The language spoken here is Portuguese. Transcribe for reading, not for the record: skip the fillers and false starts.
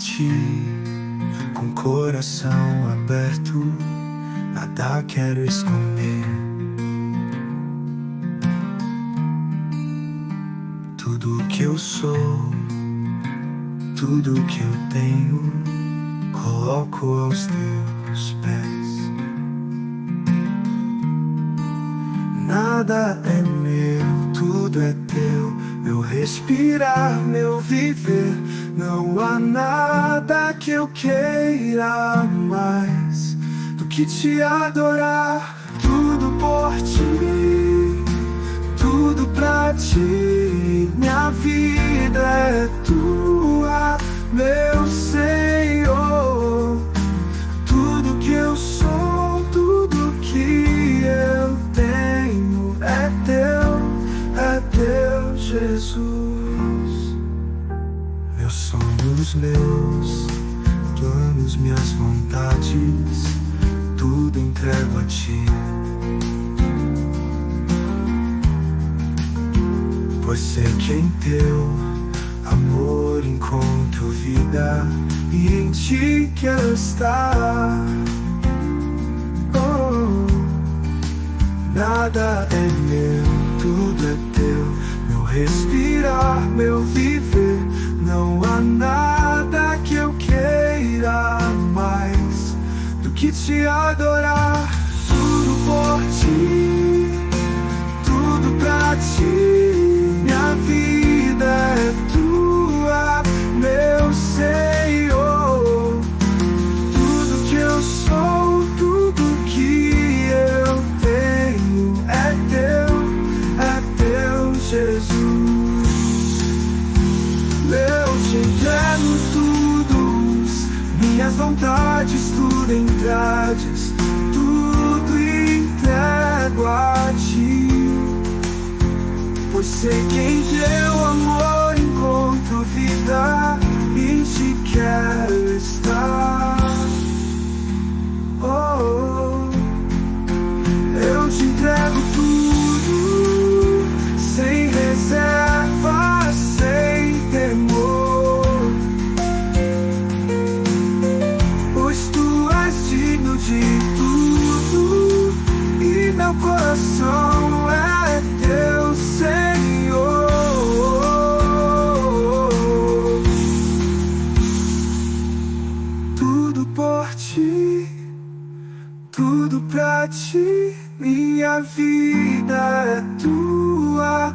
ti, com coração aberto, nada quero esconder. Tudo que eu sou, tudo que eu tenho, coloco aos teus pés. Nada é meu, tudo é teu, meu respirar, meu viver. Não há nada que eu queira mais do que te adorar. Tudo por ti, tudo pra ti. Minha vida é tua, meu Senhor. Tudo que eu sou, tudo que eu tenho é teu, Jesus. Meus sonhos, meus planos, minhas vontades, tudo entrego a ti. Pois sei que em teu amor encontro vida, e em ti quero estar. Oh, nada é meu, tudo é teu, meu respirar, meu viver. Não há nada que eu queira mais do que te adorar. Tudo por ti, tudo pra ti. Minha vida é tua, meu Senhor. Tudo que eu sou, tudo que eu tenho é teu, Jesus. Eu te entrego tudo, minhas vontades, tudo entregues, tudo entrego a ti. Pois sei que em teu amor encontro vida, e te quero estar. Oh, eu te entrego tudo, sem reserva, sem temor. Pois tu és digno de tudo, e meu coração é teu, Senhor. Tudo por ti, tudo pra ti. Minha vida é tua,